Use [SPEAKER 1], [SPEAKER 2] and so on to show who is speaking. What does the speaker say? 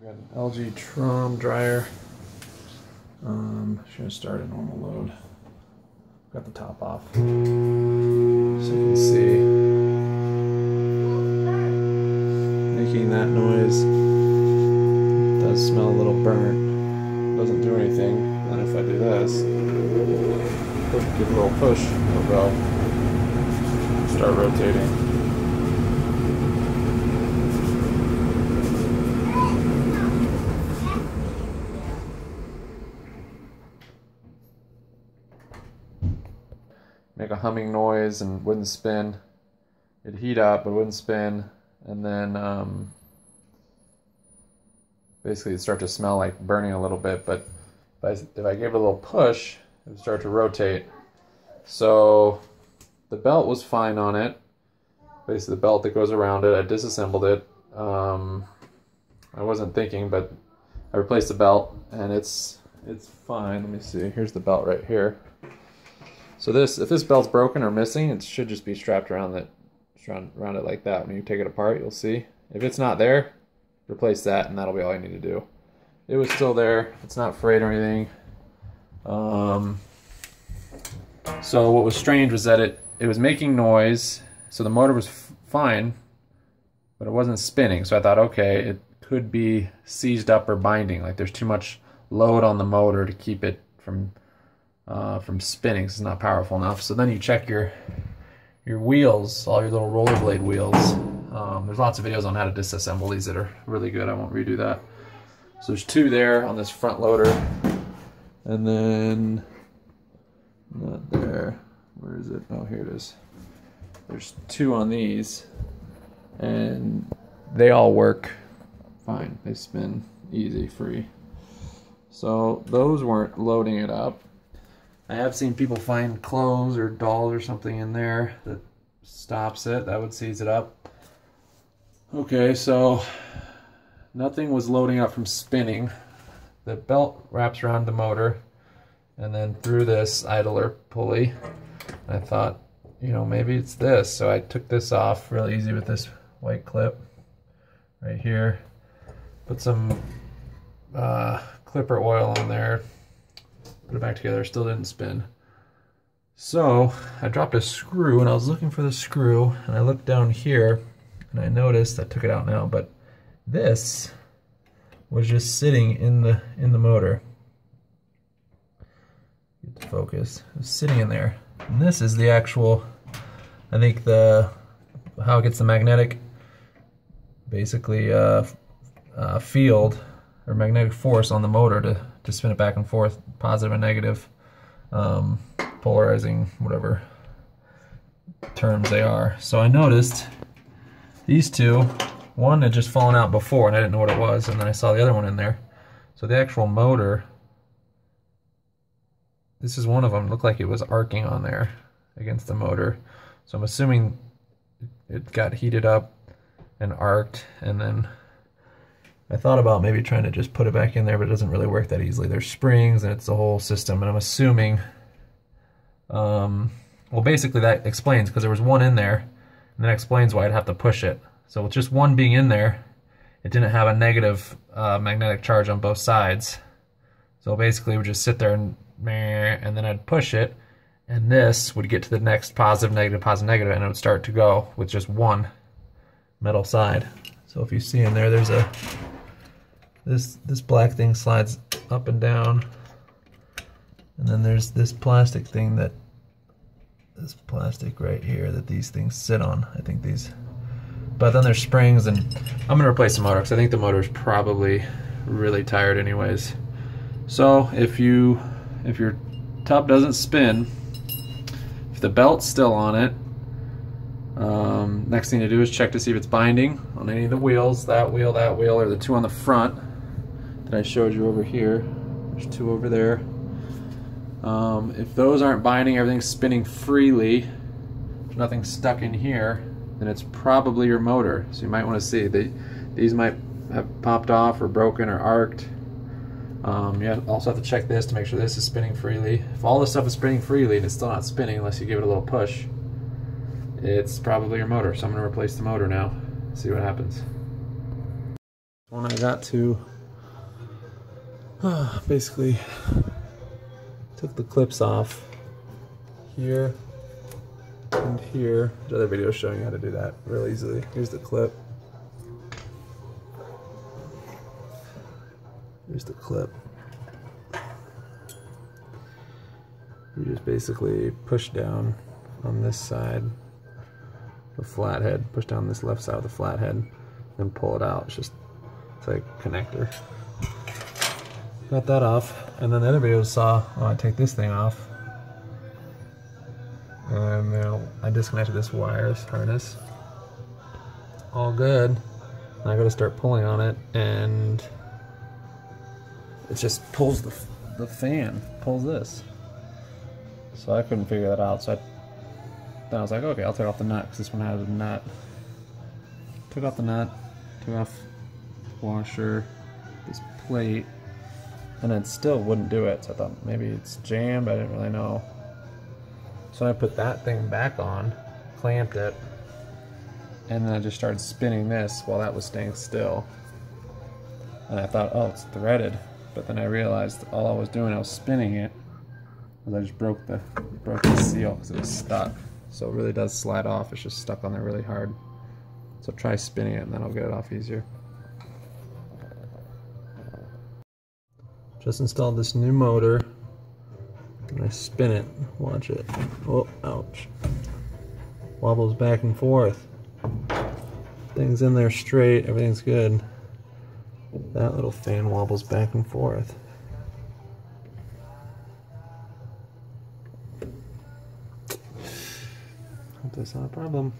[SPEAKER 1] Got an LG Tromm Dryer. Just gonna start a normal load. Got the top off, so you can see making that noise. It does smell a little burnt. Doesn't do anything. And if I do this, give a little push, it'll go. Start rotating. Make a humming noise and wouldn't spin. It'd heat up but wouldn't spin, and then basically it'd start to smell like burning a little bit, but if I gave it a little push, it would start to rotate. So the belt was fine on it. Basically the belt that goes around it, I disassembled it. I wasn't thinking, but I replaced the belt and it's fine. Let me see, here's the belt right here. So if this belt's broken or missing, it should just be strapped around it like that. When you take it apart, you'll see. If it's not there, replace that, and that'll be all you need to do. It was still there. It's not frayed or anything. So what was strange was that it was making noise. So the motor was fine, but it wasn't spinning. So I thought, okay, it could be seized up or binding. Like there's too much load on the motor to keep it from spinning, 'cause it's not powerful enough. So then you check your wheels, all your little rollerblade wheels. There's lots of videos on how to disassemble these that are really good. I won't redo that. So there's two there on this front loader, and then not there. Where is it? Oh, here it is. There's two on these, and they all work fine. They spin easy, free. So those weren't loading it up. I have seen people find clothes or dolls or something in there that stops it. That would seize it up. Okay, so nothing was loading up from spinning. The belt wraps around the motor and then through this idler pulley. I thought, you know, maybe it's this. So I took this off real easy with this white clip right here. Put some clipper oil on there. Put it back together, still didn't spin. So I dropped a screw and I was looking for the screw, and I looked down here and I noticed, I took it out now, but this was just sitting in the motor. Get to focus. It was sitting in there. And this is the actual, I think how it gets the magnetic, basically field or magnetic force on the motor to spin it back and forth, positive and negative, polarizing, whatever terms they are. So I noticed these two, one had just fallen out before and I didn't know what it was, and then I saw the other one in there. So the actual motor, this is one of them, looked like it was arcing on there against the motor. So I'm assuming it got heated up and arced, and then I thought about maybe trying to just put it back in there, but it doesn't really work that easily. There's springs and it's the whole system, and I'm assuming, well, basically that explains, because there was one in there, and that explains why I'd have to push it. So with just one being in there, it didn't have a negative magnetic charge on both sides. So basically it would just sit there and then I'd push it, and this would get to the next positive, negative, and it would start to go with just one metal side. So if you see in there, there's this black thing slides up and down, and then there's this plastic thing this plastic right here that these things sit on. I think these, but then there's springs, and I'm gonna replace the motor because I think the motor is probably really tired anyways. So if your tub doesn't spin, if the belt's still on it, next thing to do is check to see if it's binding on any of the wheels, that wheel, or the two on the front that I showed you over here. There's two over there. If those aren't binding, everything's spinning freely, there's nothing stuck in here, then it's probably your motor. So you might want to see, these might have popped off or broken or arced. You also have to check this to make sure this is spinning freely. If all this stuff is spinning freely and it's still not spinning unless you give it a little push, it's probably your motor. So I'm going to replace the motor now, see what happens. One I got to Basically took the clips off here and here. There's other videos showing you how to do that real easily. Here's the clip. Here's the clip. You just basically push down on this side, the flathead, push down this left side of the flathead, and pull it out. It's like a connector. Got that off, and then the other video saw, oh, I take this thing off, and then I disconnected this wires harness. All good. And I got to start pulling on it, and it just pulls the fan, pulls this. So I couldn't figure that out. So then I was like, okay, I'll take off the nut because this one has a nut. Took off the nut, took off the washer, this plate. And it still wouldn't do it, so I thought maybe it's jammed, I didn't really know. So I put that thing back on, clamped it, and then I just started spinning this while that was staying still. And I thought, oh, it's threaded. But then I realized all I was doing, I was spinning it, was I just broke the seal because it was stuck. So it really does slide off, it's just stuck on there really hard. So try spinning it and then I'll get it off easier. Just installed this new motor, and I spin it. Watch it. Oh, ouch. Wobbles back and forth. Thing's in there straight, everything's good. That little fan wobbles back and forth. Hope that's not a problem.